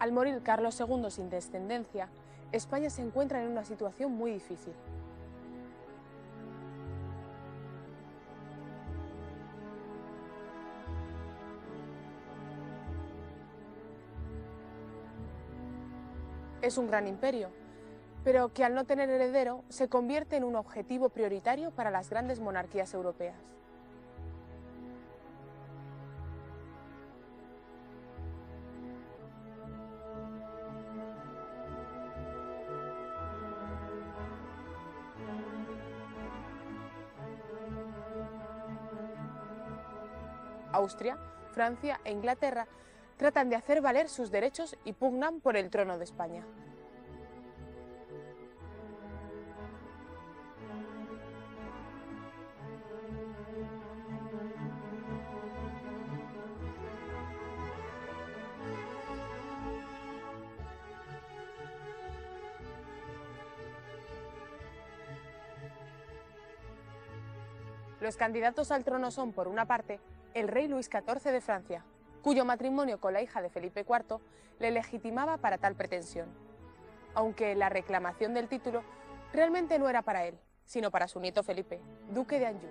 Al morir Carlos II sin descendencia, España se encuentra en una situación muy difícil. Es un gran imperio, pero que al no tener heredero se convierte en un objetivo prioritario para las grandes monarquías europeas. Austria, Francia e Inglaterra tratan de hacer valer sus derechos y pugnan por el trono de España. Los candidatos al trono son, por una parte, el rey Luis XIV de Francia, cuyo matrimonio con la hija de Felipe IV le legitimaba para tal pretensión, aunque la reclamación del título realmente no era para él, sino para su nieto Felipe, duque de Anjou.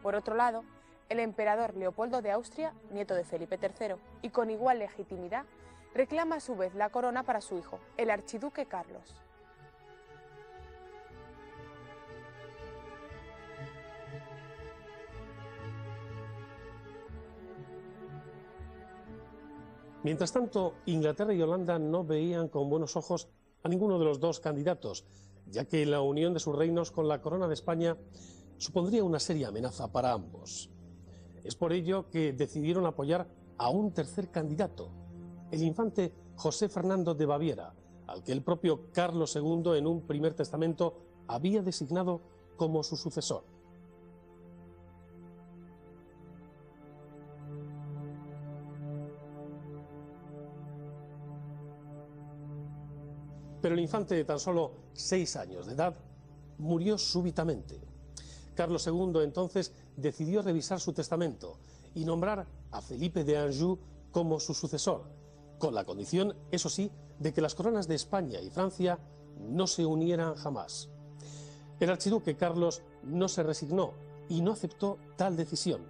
Por otro lado, el emperador Leopoldo de Austria, nieto de Felipe III, y con igual legitimidad, reclama a su vez la corona para su hijo, el archiduque Carlos. Mientras tanto, Inglaterra y Holanda no veían con buenos ojos a ninguno de los dos candidatos, ya que la unión de sus reinos con la corona de España supondría una seria amenaza para ambos. Es por ello que decidieron apoyar a un tercer candidato, el infante José Fernando de Baviera, al que el propio Carlos II en un primer testamento había designado como su sucesor. Pero el infante de tan solo 6 años de edad murió súbitamente. Carlos II entonces decidió revisar su testamento y nombrar a Felipe de Anjou como su sucesor, con la condición, eso sí, de que las coronas de España y Francia no se unieran jamás. El archiduque Carlos no se resignó y no aceptó tal decisión,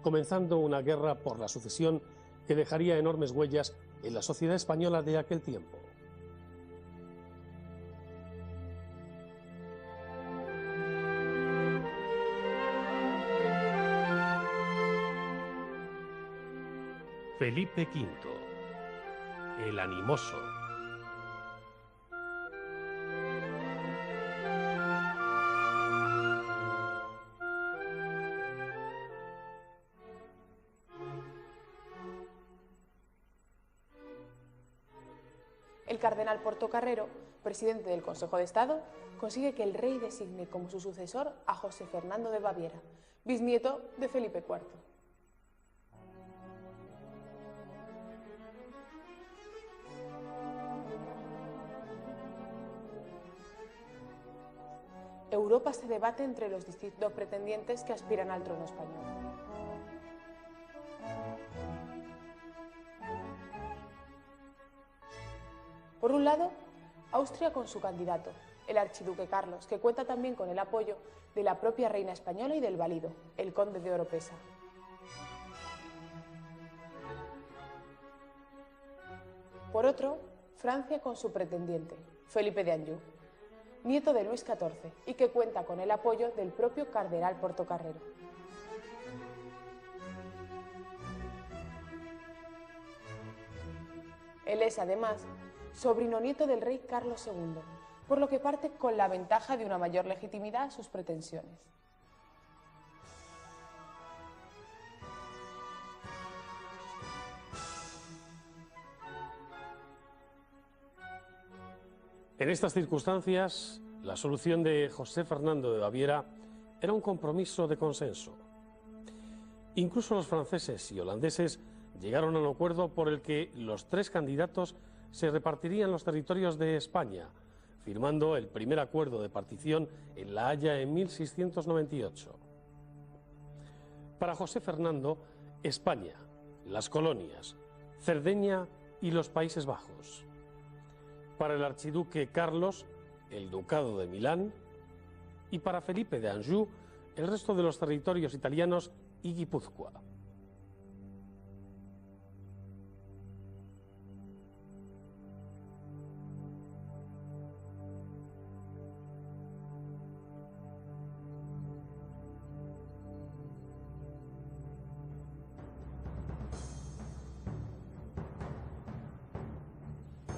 comenzando una guerra por la sucesión que dejaría enormes huellas en la sociedad española de aquel tiempo. Felipe V, el animoso. El cardenal Portocarrero, presidente del Consejo de Estado, consigue que el rey designe como su sucesor a José Fernando de Baviera, bisnieto de Felipe IV. Europa se debate entre los distintos pretendientes que aspiran al trono español. Por un lado, Austria con su candidato, el archiduque Carlos, que cuenta también con el apoyo de la propia reina española y del valido, el conde de Oropesa. Por otro, Francia con su pretendiente, Felipe de Anjou, nieto de Luis XIV, y que cuenta con el apoyo del propio cardenal Portocarrero. Él es, además, sobrino nieto del rey Carlos II, por lo que parte con la ventaja de una mayor legitimidad a sus pretensiones. En estas circunstancias, la solución de José Fernando de Baviera era un compromiso de consenso. Incluso los franceses y holandeses llegaron a un acuerdo por el que los tres candidatos se repartirían los territorios de España, firmando el primer acuerdo de partición en La Haya en 1698. Para José Fernando, España las colonias, Cerdeña y los Países Bajos. Para el archiduque Carlos, el ducado de Milán, y para Felipe de Anjou, el resto de los territorios italianos y Guipúzcoa.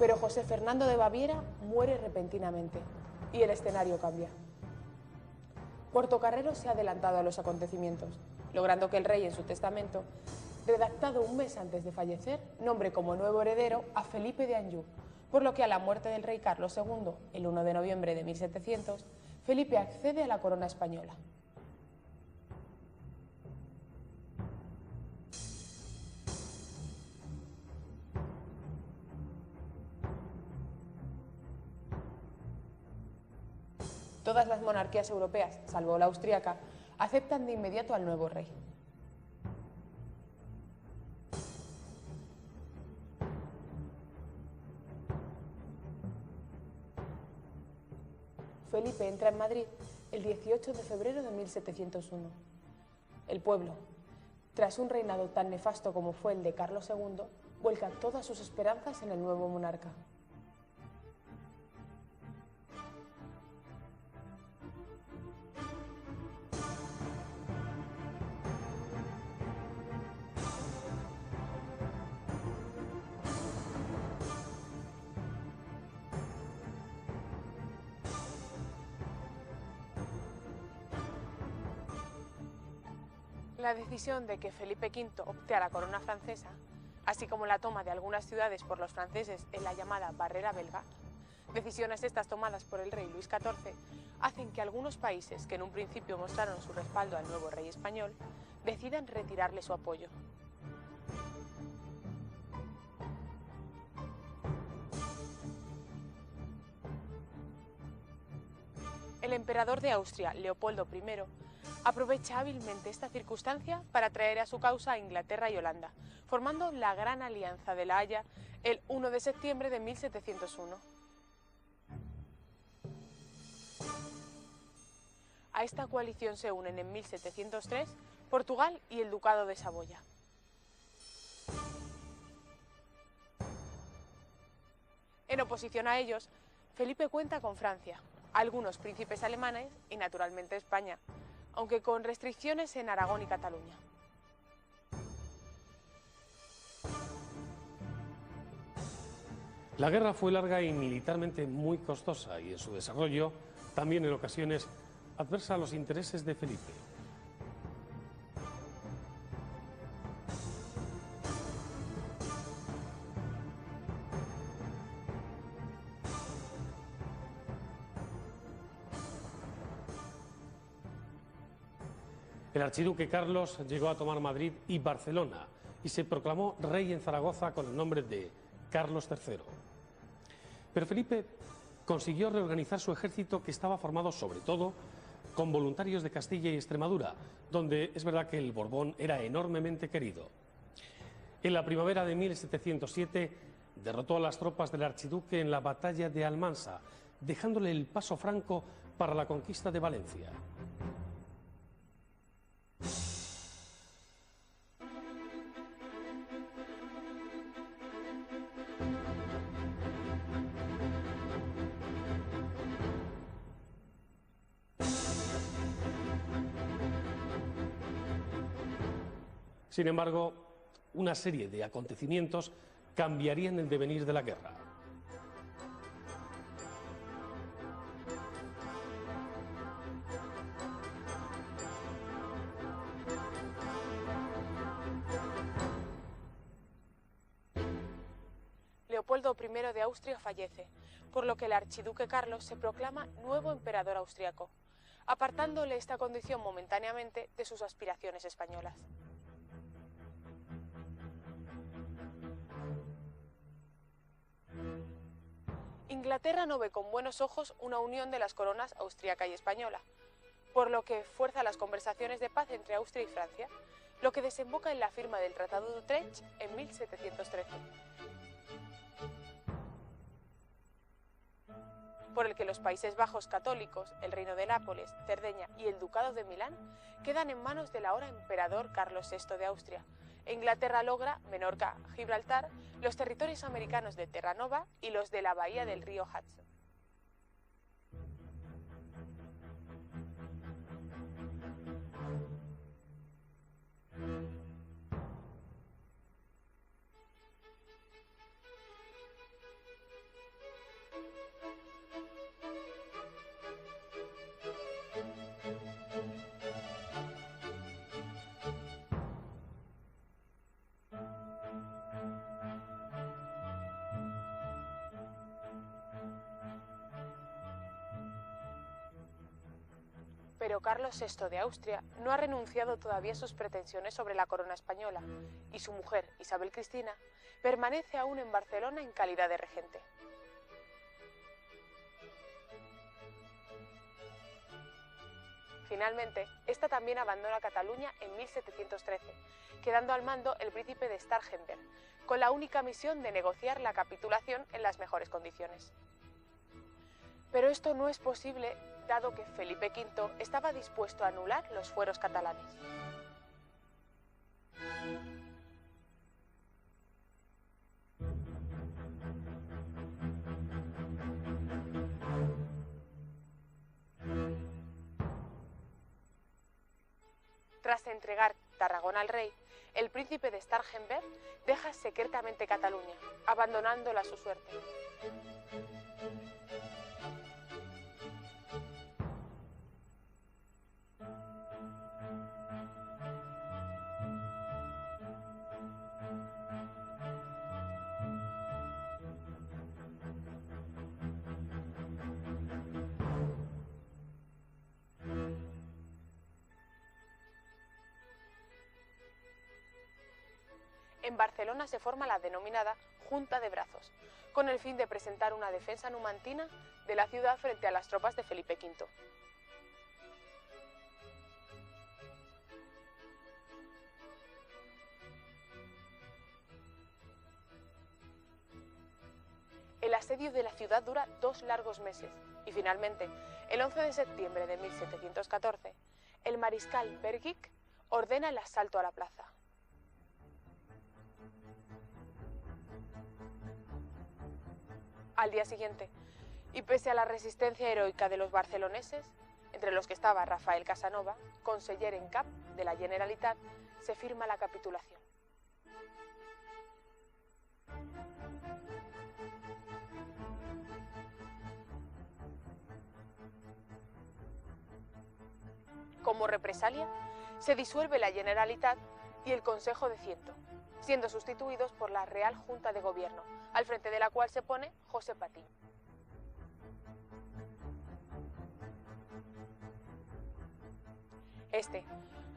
Pero José Fernando de Baviera muere repentinamente y el escenario cambia. Portocarrero se ha adelantado a los acontecimientos, logrando que el rey en su testamento, redactado un mes antes de fallecer, nombre como nuevo heredero a Felipe de Anjou, por lo que a la muerte del rey Carlos II, el 1 de noviembre de 1700, Felipe accede a la corona española. Todas las monarquías europeas, salvo la austríaca, aceptan de inmediato al nuevo rey. Felipe entra en Madrid el 18 de febrero de 1701. El pueblo, tras un reinado tan nefasto como fue el de Carlos II, vuelca todas sus esperanzas en el nuevo monarca. La decisión de que Felipe V opte a la corona francesa, así como la toma de algunas ciudades por los franceses en la llamada Barrera Belga, decisiones estas tomadas por el rey Luis XIV, hacen que algunos países que en un principio mostraron su respaldo al nuevo rey español, decidan retirarle su apoyo. El emperador de Austria, Leopoldo I, aprovecha hábilmente esta circunstancia para traer a su causa a Inglaterra y Holanda, formando la Gran Alianza de La Haya el 1 de septiembre de 1701. A esta coalición se unen en 1703 Portugal y el Ducado de Saboya. En oposición a ellos, Felipe cuenta con Francia, algunos príncipes alemanes y naturalmente España, aunque con restricciones en Aragón y Cataluña. La guerra fue larga y militarmente muy costosa y en su desarrollo también en ocasiones adversa a los intereses de Felipe. El archiduque Carlos llegó a tomar Madrid y Barcelona y se proclamó rey en Zaragoza con el nombre de Carlos III. Pero Felipe consiguió reorganizar su ejército, que estaba formado sobre todo con voluntarios de Castilla y Extremadura, donde es verdad que el Borbón era enormemente querido. En la primavera de 1707 derrotó a las tropas del archiduque en la batalla de Almansa, dejándole el paso franco para la conquista de Valencia. Sin embargo, una serie de acontecimientos cambiarían el devenir de la guerra. Leopoldo I de Austria fallece, por lo que el archiduque Carlos se proclama nuevo emperador austriaco, apartándole esta condición momentáneamente de sus aspiraciones españolas. Inglaterra no ve con buenos ojos una unión de las coronas austríaca y española, por lo que fuerza las conversaciones de paz entre Austria y Francia, lo que desemboca en la firma del Tratado de Utrecht en 1713, por el que los Países Bajos católicos, el Reino de Nápoles, Cerdeña y el Ducado de Milán quedan en manos del ahora emperador Carlos VI de Austria. Inglaterra logra, Menorca, Gibraltar, los territorios americanos de Terranova y los de la bahía del río Hudson. Pero Carlos VI de Austria no ha renunciado todavía a sus pretensiones sobre la corona española y su mujer, Isabel Cristina, permanece aún en Barcelona en calidad de regente. Finalmente, esta también abandona Cataluña en 1713, quedando al mando el príncipe de Starhemberg, con la única misión de negociar la capitulación en las mejores condiciones. Pero esto no es posible, dado que Felipe V estaba dispuesto a anular los fueros catalanes. Tras entregar Tarragona al rey, el príncipe de Starhemberg deja secretamente Cataluña, abandonándola a su suerte. En Barcelona se forma la denominada Junta de Brazos, con el fin de presentar una defensa numantina de la ciudad frente a las tropas de Felipe V. El asedio de la ciudad dura 2 largos meses y finalmente, el 11 de septiembre de 1714, el mariscal Perguic ordena el asalto a la plaza. Al día siguiente, y pese a la resistencia heroica de los barceloneses, entre los que estaba Rafael Casanova, conseller en cap de la Generalitat, se firma la capitulación. Como represalia, se disuelve la Generalitat y el Consejo de Ciento, siendo sustituidos por la Real Junta de Gobierno, al frente de la cual se pone José Patín. Este,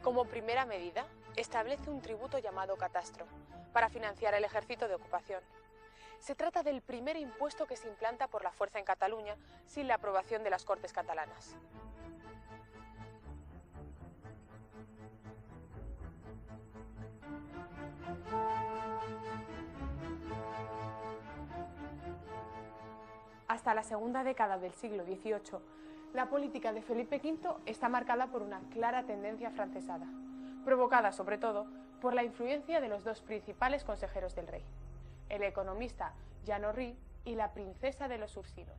como primera medida, establece un tributo llamado catastro, para financiar el ejército de ocupación. Se trata del primer impuesto que se implanta por la fuerza en Cataluña sin la aprobación de las Cortes catalanas. Hasta la segunda década del siglo XVIII, la política de Felipe V está marcada por una clara tendencia afrancesada, provocada sobre todo por la influencia de los dos principales consejeros del rey, el economista Jean Horry y la princesa de los Ursinos.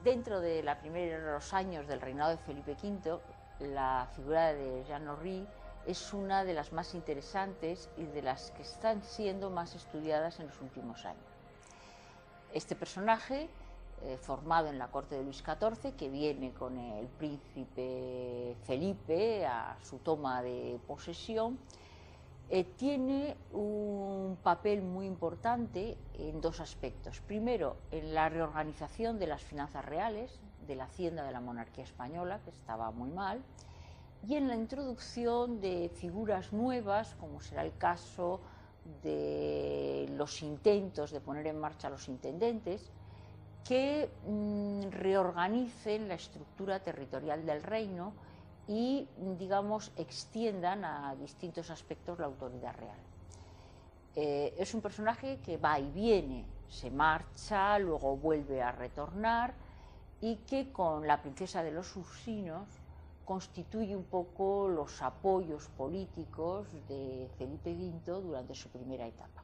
Dentro de los primeros años del reinado de Felipe V, la figura de Jean Horry es una de las más interesantes y de las que están siendo más estudiadas en los últimos años. Este personaje, formado en la corte de Luis XIV, que viene con el príncipe Felipe a su toma de posesión, tiene un papel muy importante en dos aspectos. Primero, en la reorganización de las finanzas reales, de la hacienda de la monarquía española, que estaba muy mal, y en la introducción de figuras nuevas, como será el caso de los intentos de poner en marcha los intendentes, que reorganicen la estructura territorial del reino y, digamos, extiendan a distintos aspectos la autoridad real. Es un personaje que va y viene, se marcha, luego vuelve a retornar, y que con la princesa de los Ursinos constituye un poco los apoyos políticos de Felipe V durante su primera etapa.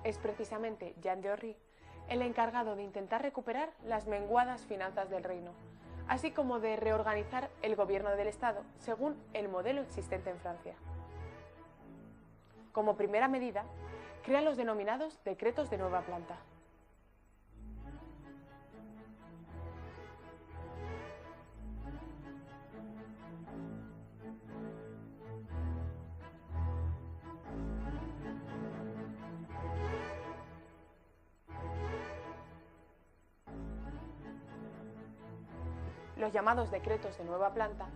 Es precisamente Jean de Orry el encargado de intentar recuperar las menguadas finanzas del reino, así como de reorganizar el gobierno del Estado según el modelo existente en Francia. Como primera medida, crea los denominados decretos de nueva planta. Los llamados decretos de nueva planta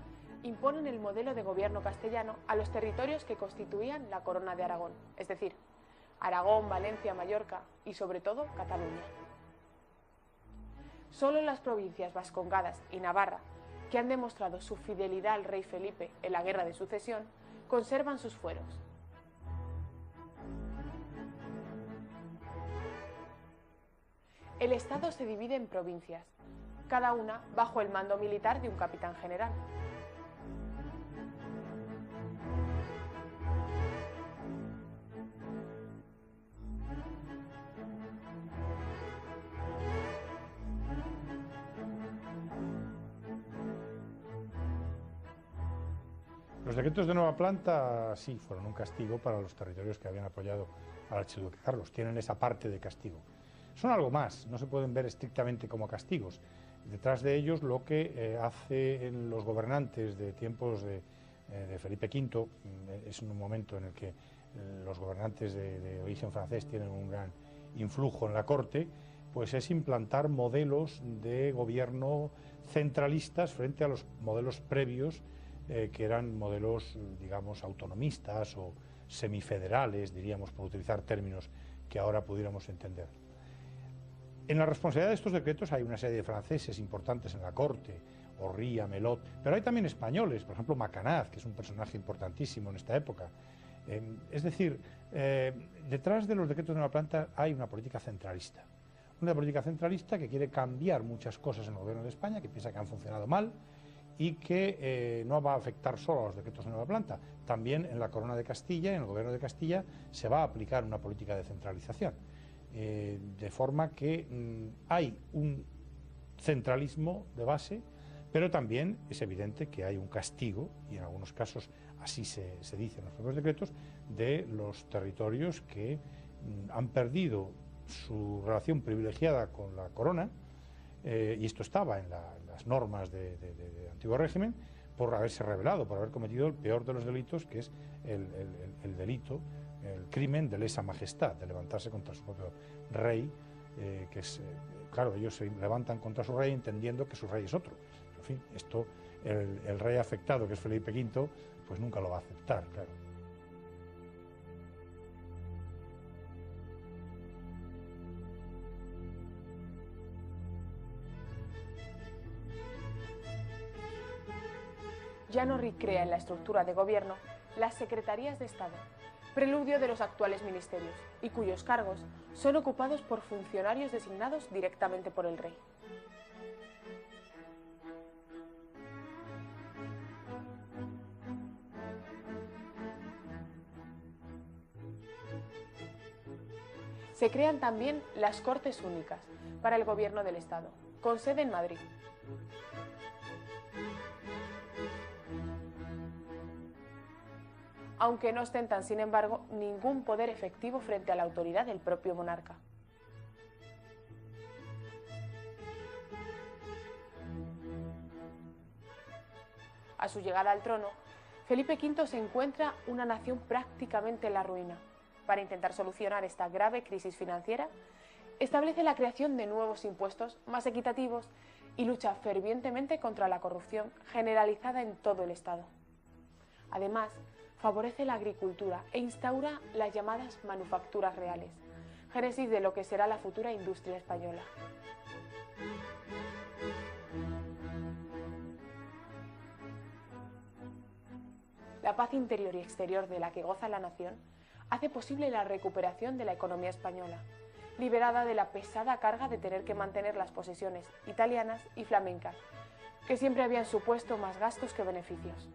imponen el modelo de gobierno castellano a los territorios que constituían la Corona de Aragón, es decir, Aragón, Valencia, Mallorca y sobre todo Cataluña. Solo las provincias vascongadas y Navarra, que han demostrado su fidelidad al rey Felipe en la Guerra de Sucesión, conservan sus fueros. El Estado se divide en provincias, cada una bajo el mando militar de un capitán general. Los decretos de nueva planta sí fueron un castigo para los territorios que habían apoyado al archiduque Carlos. Tienen esa parte de castigo. Son algo más, no se pueden ver estrictamente como castigos. Detrás de ellos lo que hacen los gobernantes de tiempos de Felipe V, es un momento en el que los gobernantes de origen francés tienen un gran influjo en la corte, pues es implantar modelos de gobierno centralistas frente a los modelos previos que eran modelos, digamos, autonomistas o semifederales, diríamos, por utilizar términos que ahora pudiéramos entender. En la responsabilidad de estos decretos hay una serie de franceses importantes en la corte, Orry, Amelot, pero hay también españoles, por ejemplo Macanaz, que es un personaje importantísimo en esta época. Es decir, detrás de los decretos de nueva planta hay una política centralista que quiere cambiar muchas cosas en el gobierno de España, que piensa que han funcionado mal y que no va a afectar solo a los decretos de nueva planta. También en la Corona de Castilla, en el gobierno de Castilla, se va a aplicar una política de centralización. De forma que hay un centralismo de base, pero también es evidente que hay un castigo, y en algunos casos así se dice en los propios decretos, de los territorios que han perdido su relación privilegiada con la corona, y esto estaba en las normas de antiguo régimen, por haberse rebelado, por haber cometido el peor de los delitos, que es el delito, el crimen de lesa majestad, de levantarse contra su propio rey, que es, claro, ellos se levantan contra su rey entendiendo que su rey es otro. En fin, esto el rey afectado, que es Felipe V, pues nunca lo va a aceptar, claro. Jean Orry crea en la estructura de gobierno las secretarías de Estado, preludio de los actuales ministerios, y cuyos cargos son ocupados por funcionarios designados directamente por el rey. Se crean también las Cortes Únicas para el gobierno del Estado, con sede en Madrid. Aunque no ostentan, sin embargo, ningún poder efectivo frente a la autoridad del propio monarca. A su llegada al trono, Felipe V se encuentra una nación prácticamente en la ruina. Para intentar solucionar esta grave crisis financiera, establece la creación de nuevos impuestos más equitativos y lucha fervientemente contra la corrupción generalizada en todo el Estado. Además, favorece la agricultura e instaura las llamadas manufacturas reales, génesis de lo que será la futura industria española. La paz interior y exterior de la que goza la nación hace posible la recuperación de la economía española, liberada de la pesada carga de tener que mantener las posesiones italianas y flamencas, que siempre habían supuesto más gastos que beneficios.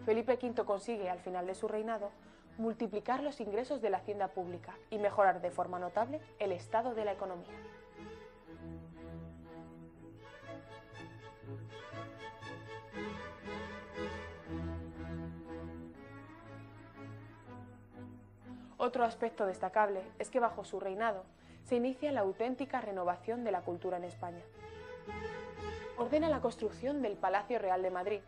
Felipe V consigue, al final de su reinado, multiplicar los ingresos de la hacienda pública y mejorar de forma notable el estado de la economía. Otro aspecto destacable es que bajo su reinado se inicia la auténtica renovación de la cultura en España. Ordena la construcción del Palacio Real de Madrid,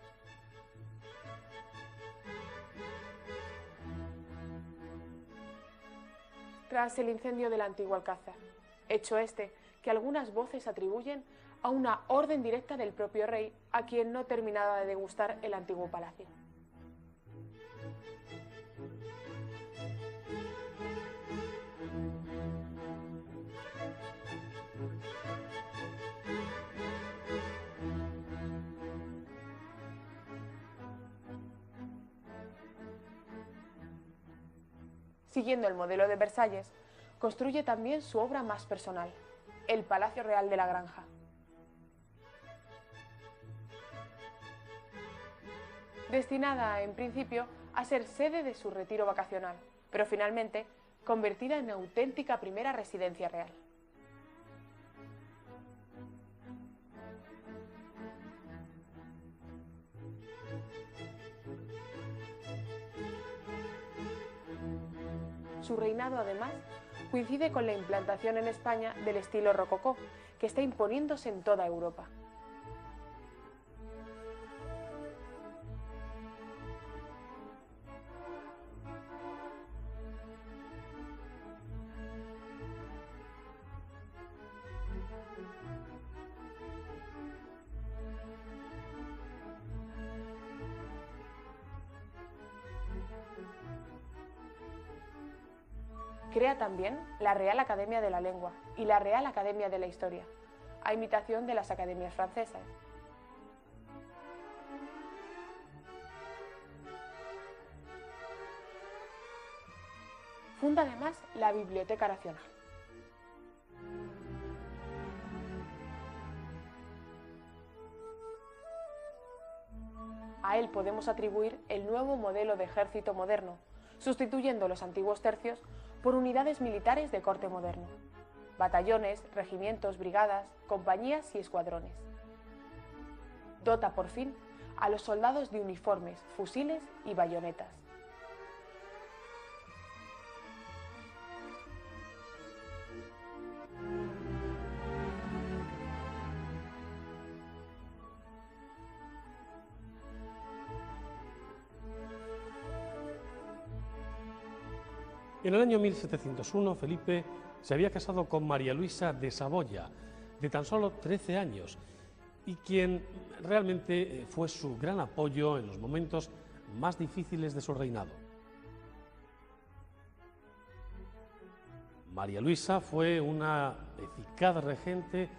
tras el incendio del antiguo Alcázar, hecho este que algunas voces atribuyen a una orden directa del propio rey, a quien no terminaba de degustar el antiguo palacio. Siguiendo el modelo de Versalles, construye también su obra más personal, el Palacio Real de la Granja. Destinada, en principio, a ser sede de su retiro vacacional, pero finalmente convertida en auténtica primera residencia real. Su reinado, además, coincide con la implantación en España del estilo rococó, que está imponiéndose en toda Europa. Crea también la Real Academia de la Lengua y la Real Academia de la Historia, a imitación de las academias francesas. Funda además la Biblioteca Nacional. A él podemos atribuir el nuevo modelo de ejército moderno, sustituyendo los antiguos tercios por unidades militares de corte moderno, batallones, regimientos, brigadas, compañías y escuadrones. Dota por fin a los soldados de uniformes, fusiles y bayonetas. En el año 1701, Felipe se había casado con María Luisa de Saboya, de tan solo 13 años, y quien realmente fue su gran apoyo en los momentos más difíciles de su reinado. María Luisa fue una eficaz regente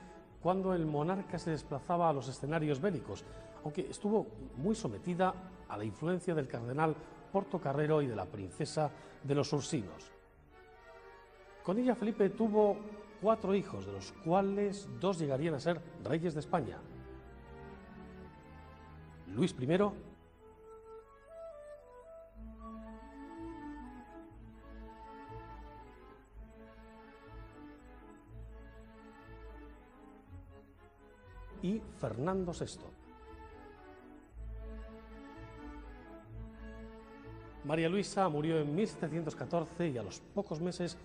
cuando el monarca se desplazaba a los escenarios bélicos, aunque estuvo muy sometida a la influencia del cardenal Portocarrero y de la princesa de los Ursinos. Con ella Felipe tuvo 4 hijos, de los cuales 2 llegarían a ser reyes de España: Luis I, y Fernando VI. María Luisa murió en 1714 y a los pocos meses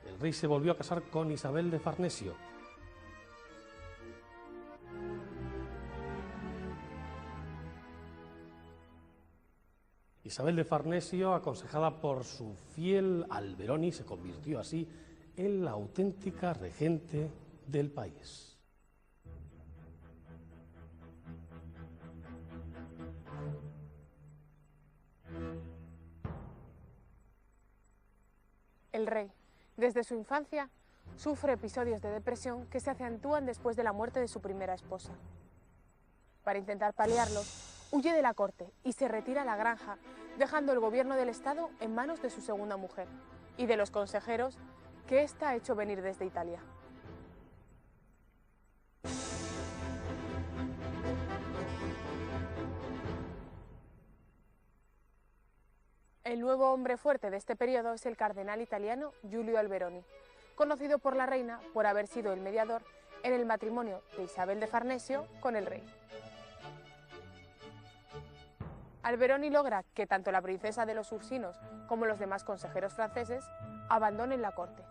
el el rey se volvió a casar con Isabel de Farnesio. Isabel de Farnesio, aconsejada por su fiel Alberoni, se convirtió así en la auténtica regente del país. El rey, desde su infancia, sufre episodios de depresión que se acentúan después de la muerte de su primera esposa. Para intentar paliarlos, huye de la corte y se retira a la granja, dejando el gobierno del Estado en manos de su segunda mujer y de los consejeros que ésta ha hecho venir desde Italia. El nuevo hombre fuerte de este periodo es el cardenal italiano Giulio Alberoni, conocido por la reina por haber sido el mediador en el matrimonio de Isabel de Farnesio con el rey. Alberoni logra que tanto la princesa de los Ursinos como los demás consejeros franceses abandonen la corte.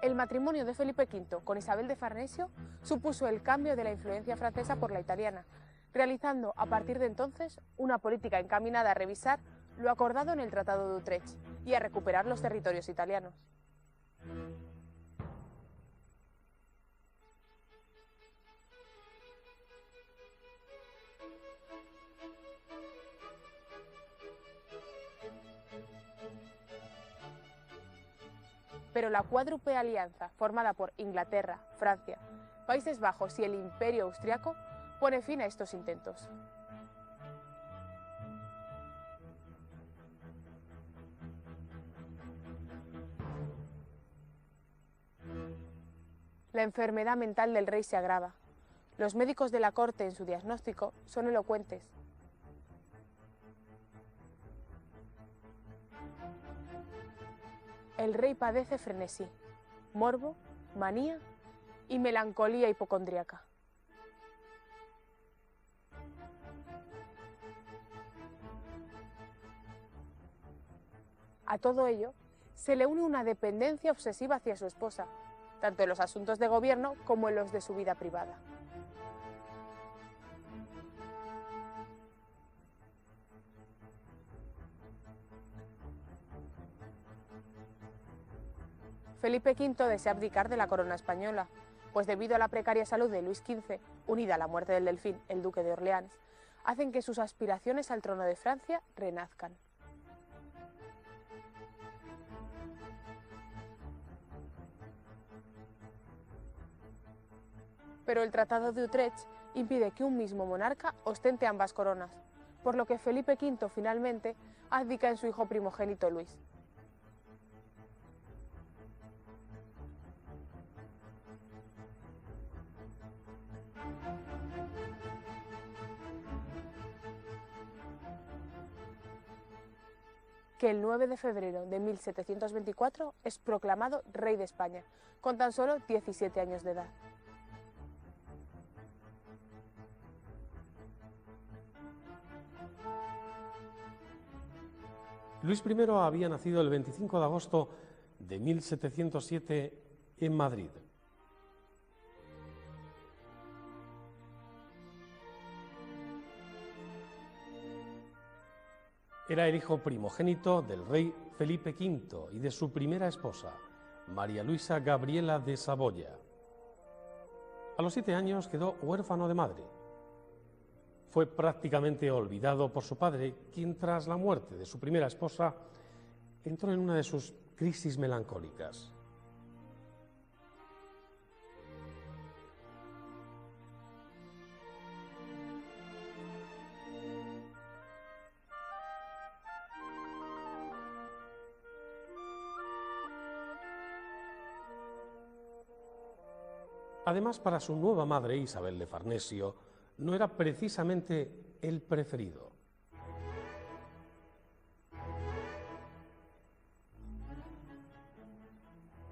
El matrimonio de Felipe V con Isabel de Farnesio supuso el cambio de la influencia francesa por la italiana, realizando a partir de entonces una política encaminada a revisar lo acordado en el Tratado de Utrecht y a recuperar los territorios italianos. Pero la cuádruple alianza formada por Inglaterra, Francia, Países Bajos y el Imperio Austriaco pone fin a estos intentos. La enfermedad mental del rey se agrava. Los médicos de la corte en su diagnóstico son elocuentes. El rey padece frenesí, morbo, manía y melancolía hipocondríaca. A todo ello se le une una dependencia obsesiva hacia su esposa, tanto en los asuntos de gobierno como en los de su vida privada. Felipe V desea abdicar de la corona española, pues debido a la precaria salud de Luis XV, unida a la muerte del Delfín, el duque de Orleans, hacen que sus aspiraciones al trono de Francia renazcan. Pero el Tratado de Utrecht impide que un mismo monarca ostente ambas coronas, por lo que Felipe V finalmente abdica en su hijo primogénito Luis. Que el 9 de febrero de 1724 es proclamado rey de España, con tan solo 17 años de edad. Luis I había nacido el 25 de agosto de 1707 en Madrid. Era el hijo primogénito del rey Felipe V y de su primera esposa, María Luisa Gabriela de Saboya. A los 7 años quedó huérfano de madre. Fue prácticamente olvidado por su padre, quien tras la muerte de su primera esposa entró en una de sus crisis melancólicas. Además, para su nueva madre, Isabel de Farnesio, no era precisamente el preferido.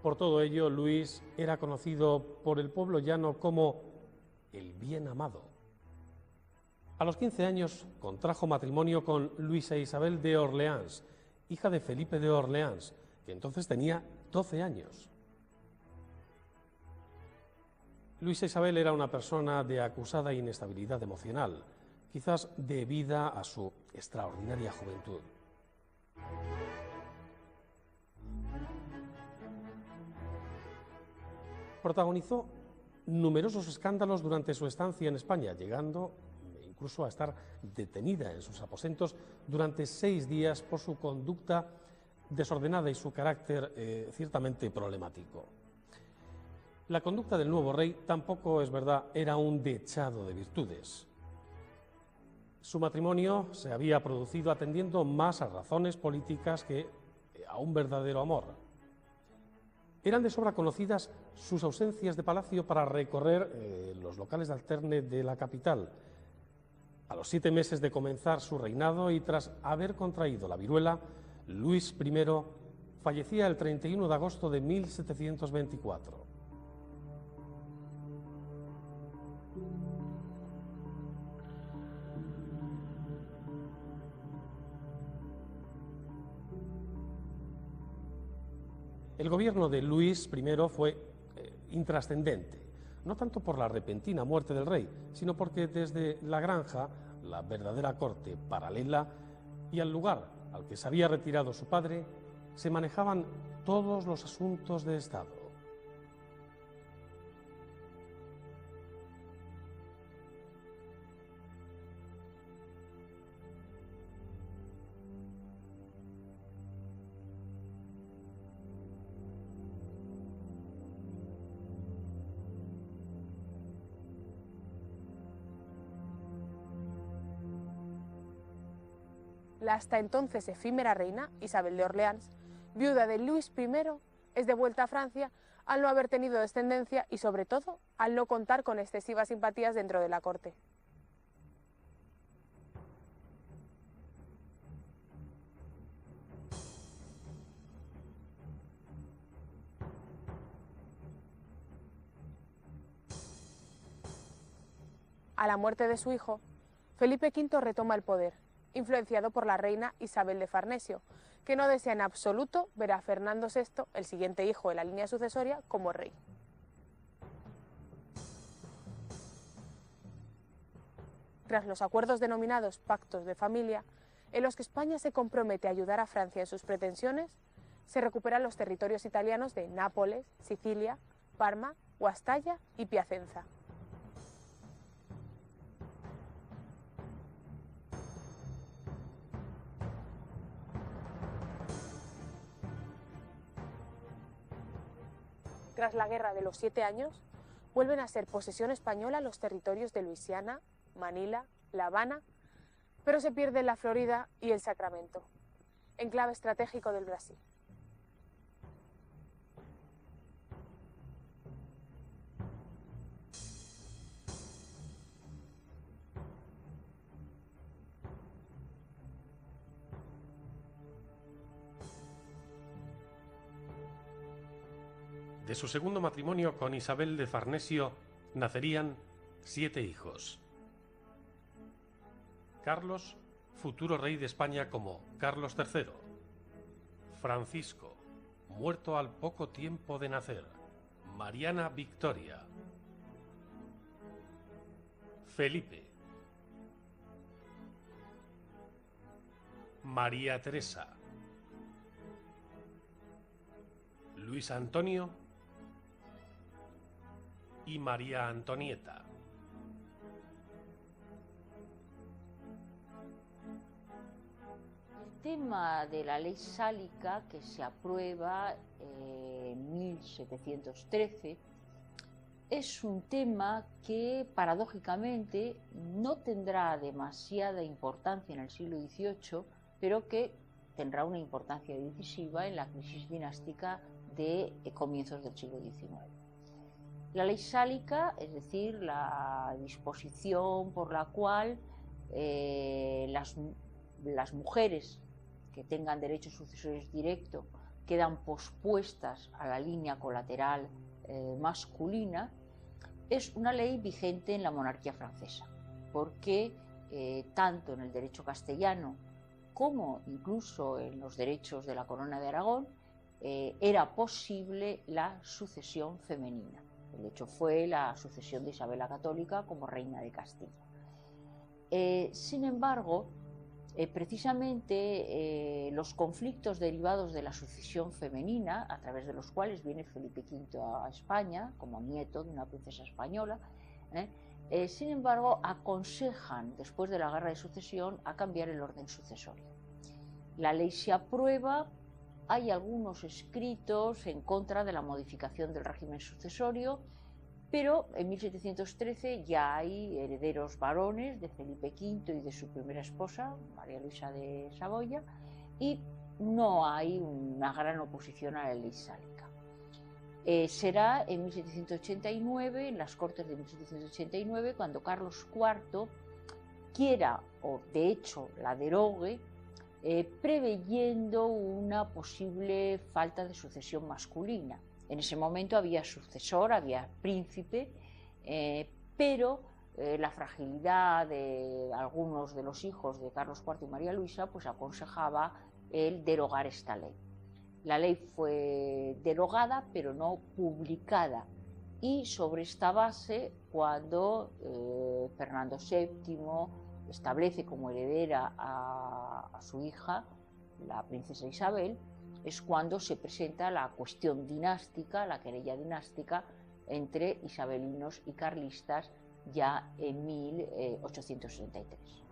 Por todo ello, Luis era conocido por el pueblo llano como el bien amado. A los 15 años contrajo matrimonio con Luisa Isabel de Orleans hija de Felipe de Orleans, que entonces tenía 12 años. Luisa Isabel era una persona de acusada inestabilidad emocional, quizás debida a su extraordinaria juventud. Protagonizó numerosos escándalos durante su estancia en España, llegando incluso a estar detenida en sus aposentos durante 6 días por su conducta desordenada y su carácter ciertamente problemático. La conducta del nuevo rey tampoco, es verdad, era un dechado de virtudes. Su matrimonio se había producido atendiendo más a razones políticas que a un verdadero amor. Eran de sobra conocidas sus ausencias de palacio para recorrer los locales de alterne de la capital. A los 7 meses de comenzar su reinado y tras haber contraído la viruela, Luis I fallecía el 31 de agosto de 1724. El gobierno de Luis I fue intrascendente, no tanto por la repentina muerte del rey, sino porque desde la granja, la verdadera corte paralela, y al lugar al que se había retirado su padre, se manejaban todos los asuntos de Estado. La hasta entonces efímera reina, Isabel de Orleans, viuda de Luis I, es devuelta a Francia al no haber tenido descendencia y, sobre todo, al no contar con excesivas simpatías dentro de la corte. A la muerte de su hijo, Felipe V retoma el poder, influenciado por la reina Isabel de Farnesio, que no desea en absoluto ver a Fernando VI, el siguiente hijo de la línea sucesoria, como rey. Tras los acuerdos denominados pactos de familia, en los que España se compromete a ayudar a Francia en sus pretensiones, se recuperan los territorios italianos de Nápoles, Sicilia, Parma, Guastalla y Piacenza. Tras la Guerra de los 7 años, vuelven a ser posesión española los territorios de Luisiana, Manila, La Habana, pero se pierden la Florida y el Sacramento, enclave estratégico del Brasil. De su segundo matrimonio con Isabel de Farnesio nacerían 7 hijos. Carlos, futuro rey de España como Carlos III. Francisco, muerto al poco tiempo de nacer. Mariana Victoria. Felipe. María Teresa. Luis Antonio y María Antonieta. El tema de la ley sálica que se aprueba en 1713 es un tema que paradójicamente no tendrá demasiada importancia en el siglo XVIII, pero que tendrá una importancia decisiva en la crisis dinástica de comienzos del siglo XIX. La ley sálica, es decir, la disposición por la cual las mujeres que tengan derechos sucesorios directos quedan pospuestas a la línea colateral masculina, es una ley vigente en la monarquía francesa, porque tanto en el derecho castellano como incluso en los derechos de la Corona de Aragón era posible la sucesión femenina. El hecho fue la sucesión de Isabel la Católica como reina de Castilla. Sin embargo, precisamente los conflictos derivados de la sucesión femenina, a través de los cuales viene Felipe V a España como nieto de una princesa española, sin embargo aconsejan después de la guerra de sucesión a cambiar el orden sucesorio. La ley se aprueba, hay algunos escritos en contra de la modificación del régimen sucesorio, pero en 1713 ya hay herederos varones de Felipe V y de su primera esposa, María Luisa de Saboya, y no hay una gran oposición a la ley sálica. Será en 1789, en las Cortes de 1789, cuando Carlos IV quiera, o de hecho la derogue, preveyendo una posible falta de sucesión masculina. En ese momento había sucesor, había príncipe, pero la fragilidad de algunos de los hijos de Carlos IV y María Luisa pues aconsejaba el derogar esta ley. La ley fue derogada pero no publicada, y sobre esta base, cuando Fernando VII establece como heredera a su hija, la princesa Isabel, es cuando se presenta la cuestión dinástica, la querella dinástica entre isabelinos y carlistas ya en 1863.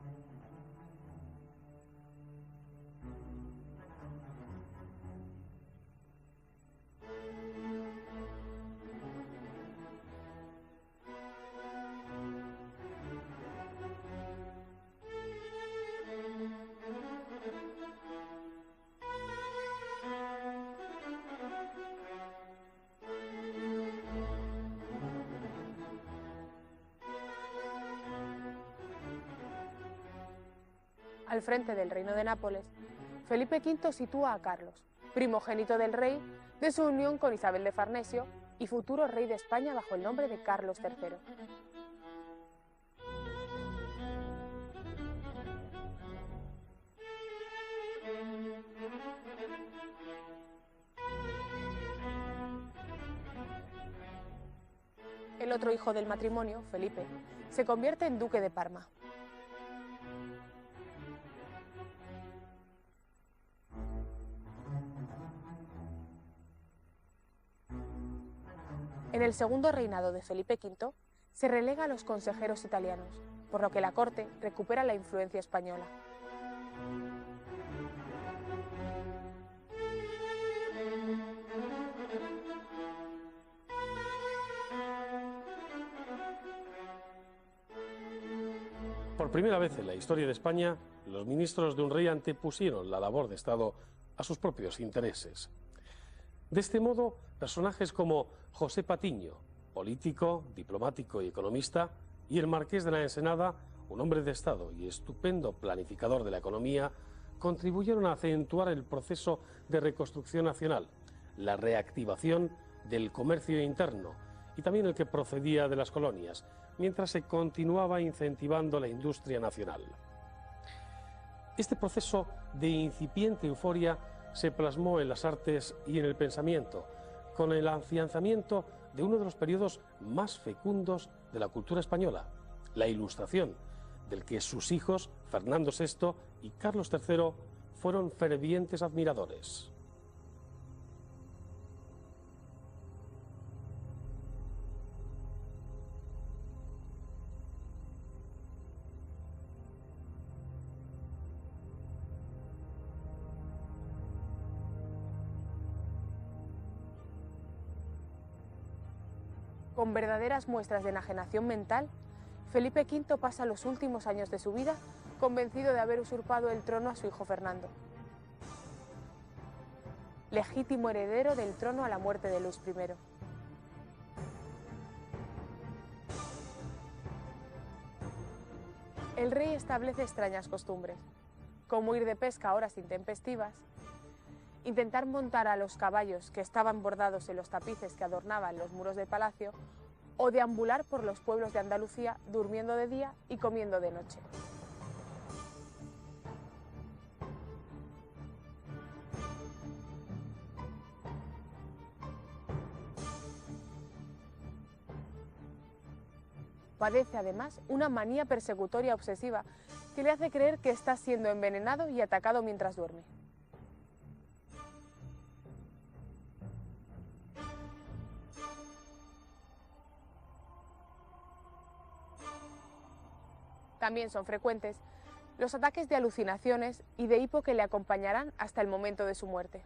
Al frente del reino de Nápoles, Felipe V sitúa a Carlos, primogénito del rey, de su unión con Isabel de Farnesio y futuro rey de España bajo el nombre de Carlos III. El otro hijo del matrimonio, Felipe, se convierte en duque de Parma. En el segundo reinado de Felipe V se relega a los consejeros italianos, por lo que la corte recupera la influencia española. Por primera vez en la historia de España, los ministros de un rey antepusieron la labor de Estado a sus propios intereses. De este modo, personajes como José Patiño, político, diplomático y economista, y el marqués de la Ensenada, un hombre de Estado y estupendo planificador de la economía, contribuyeron a acentuar el proceso de reconstrucción nacional, la reactivación del comercio interno y también el que procedía de las colonias, mientras se continuaba incentivando la industria nacional. Este proceso de incipiente euforia se plasmó en las artes y en el pensamiento, con el afianzamiento de uno de los periodos más fecundos de la cultura española, la Ilustración, del que sus hijos, Fernando VI y Carlos III, fueron fervientes admiradores. Con verdaderas muestras de enajenación mental, Felipe V pasa los últimos años de su vida convencido de haber usurpado el trono a su hijo Fernando, legítimo heredero del trono a la muerte de Luis I. El rey establece extrañas costumbres, como ir de pesca a horas intempestivas, intentar montar a los caballos que estaban bordados en los tapices que adornaban los muros del palacio, o deambular por los pueblos de Andalucía durmiendo de día y comiendo de noche. padece además una manía persecutoria obsesiva que le hace creer que está siendo envenenado y atacado mientras duerme. También son frecuentes los ataques de alucinaciones y de hipo que le acompañarán hasta el momento de su muerte.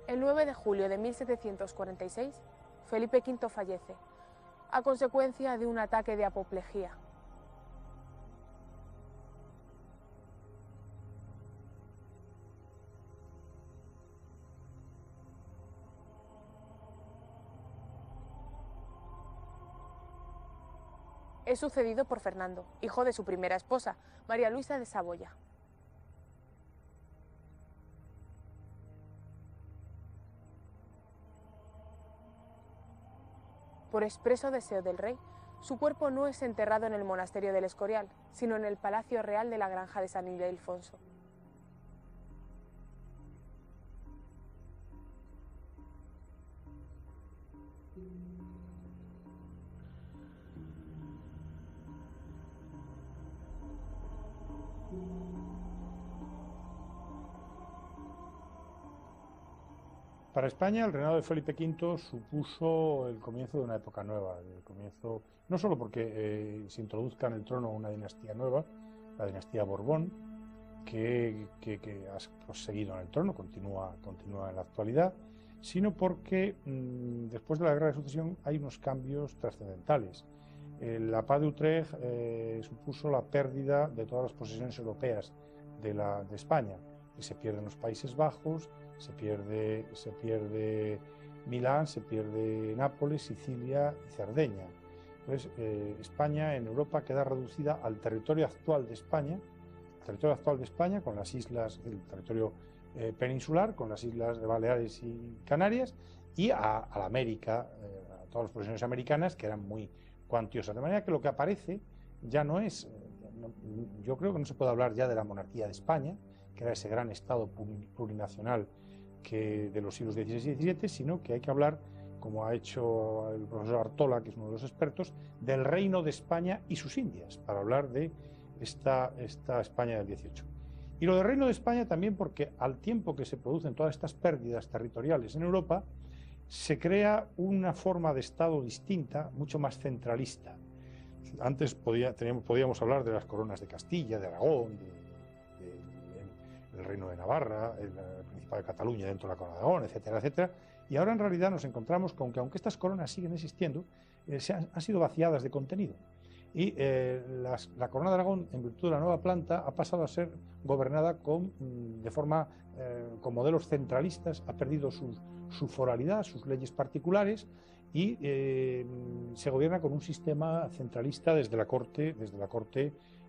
El 9 de julio de 1746, Felipe V fallece, a consecuencia de un ataque de apoplejía. Es sucedido por Fernando, hijo de su primera esposa, María Luisa de Saboya. Por expreso deseo del rey, su cuerpo no es enterrado en el monasterio del Escorial, sino en el Palacio Real de la Granja de San Ildefonso. Para España, el reinado de Felipe V supuso el comienzo de una época nueva, el comienzo, no solo porque se introduzca en el trono una dinastía nueva, la dinastía Borbón, que ha seguido en el trono, continúa en la actualidad, sino porque después de la Guerra de Sucesión hay unos cambios trascendentales. La paz de Utrecht supuso la pérdida de todas las posesiones europeas de España, y se pierden los Países Bajos, se pierde Milán, se pierde Nápoles, Sicilia y Cerdeña. Entonces, España en Europa queda reducida al territorio actual de España, con las islas, el territorio peninsular, con las islas de Baleares y Canarias, y a la América, a todas las posesiones americanas, que eran muy cuantiosas. De manera que lo que aparece ya no es, yo creo que no se puede hablar ya de la monarquía de España, que era ese gran estado plurinacional de los siglos XVI y XVII, sino que hay que hablar, como ha hecho el profesor Artola, que es uno de los expertos, del Reino de España y sus Indias, para hablar de esta España del XVIII. Y lo del Reino de España también porque al tiempo que se producen todas estas pérdidas territoriales en Europa, se crea una forma de Estado distinta, mucho más centralista. Antes podíamos hablar de las coronas de Castilla, de Aragón, del Reino de Navarra, el Principado de Cataluña dentro de la Corona de Aragón, etcétera, etcétera. Y ahora en realidad nos encontramos con que, aunque estas coronas siguen existiendo, han sido vaciadas de contenido. Y la Corona de Aragón, en virtud de la nueva planta, ha pasado a ser gobernada con modelos centralistas, ha perdido su foralidad, sus leyes particulares, y se gobierna con un sistema centralista desde la corte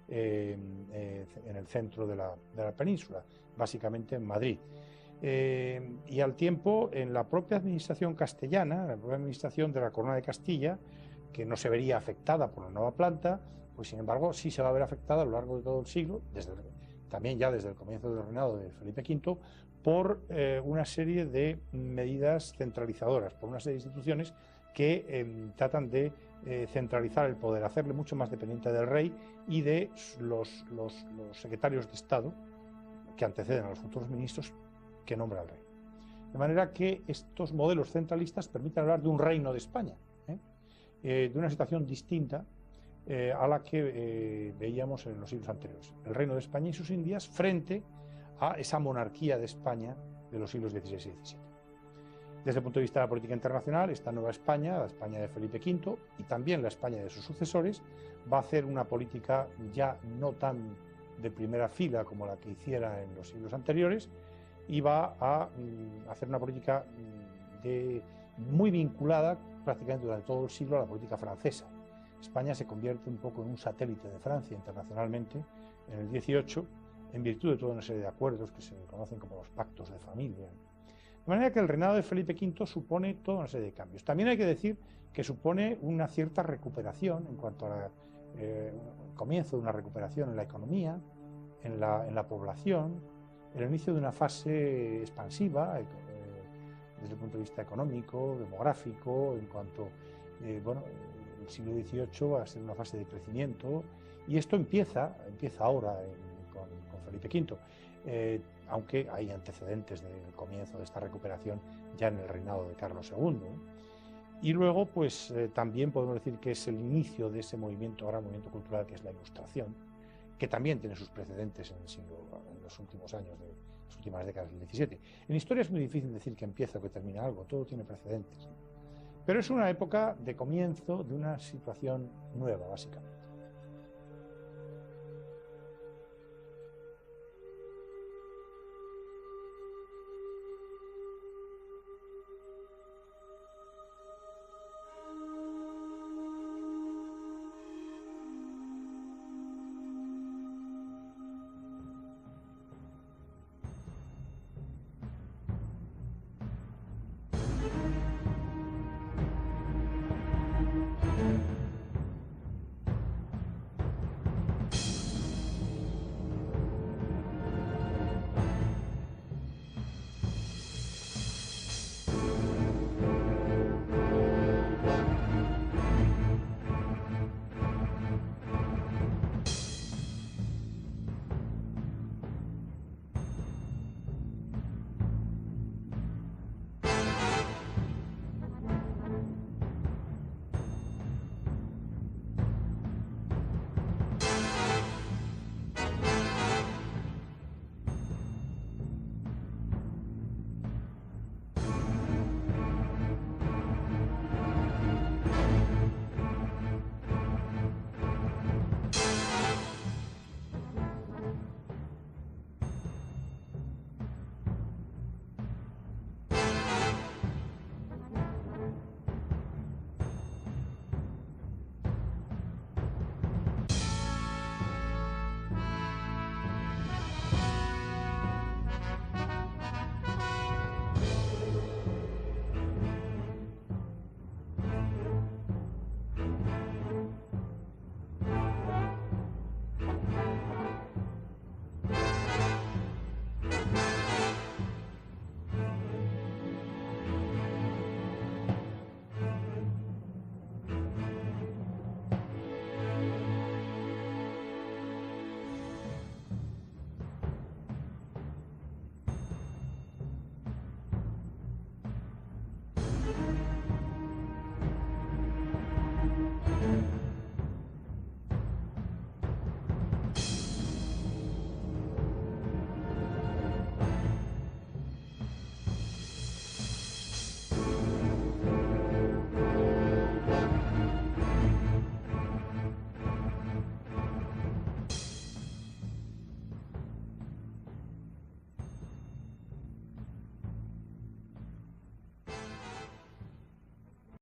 en el centro de la península, básicamente en Madrid. Y al tiempo, en la propia administración castellana, la propia administración de la Corona de Castilla, que no se vería afectada por la nueva planta, pues sin embargo sí se va a ver afectada a lo largo de todo el siglo, también ya desde el comienzo del reinado de Felipe V, por una serie de medidas centralizadoras, por una serie de instituciones que tratan de centralizar el poder, hacerle mucho más dependiente del rey y de los secretarios de Estado que anteceden a los futuros ministros que nombra el rey. De manera que estos modelos centralistas permiten hablar de un reino de España, de una situación distinta a la que veíamos en los siglos anteriores. El reino de España y sus Indias frente a esa monarquía de España de los siglos XVI y XVII. Desde el punto de vista de la política internacional, esta nueva España, la España de Felipe V y también la España de sus sucesores, va a hacer una política ya no tan de primera fila como la que hiciera en los siglos anteriores, y va a hacer una política muy vinculada prácticamente durante todo el siglo a la política francesa. España se convierte un poco en un satélite de Francia internacionalmente en el XVIII, en virtud de toda una serie de acuerdos que se conocen como los pactos de familia. De manera que el reinado de Felipe V supone toda una serie de cambios. También hay que decir que supone una cierta recuperación en cuanto a comienzo de una recuperación en la economía, en la población, el inicio de una fase expansiva desde el punto de vista económico, demográfico, en cuanto, bueno, el siglo XVIII va a ser una fase de crecimiento y esto empieza ahora con Felipe V, aunque hay antecedentes del comienzo de esta recuperación ya en el reinado de Carlos II. Y luego, pues también podemos decir que es el inicio de ese movimiento, gran movimiento cultural que es la Ilustración, que también tiene sus precedentes en los últimos años, las últimas décadas del XVII. En historia es muy difícil decir que empieza o que termina algo, todo tiene precedentes. Pero es una época de comienzo de una situación nueva, básicamente.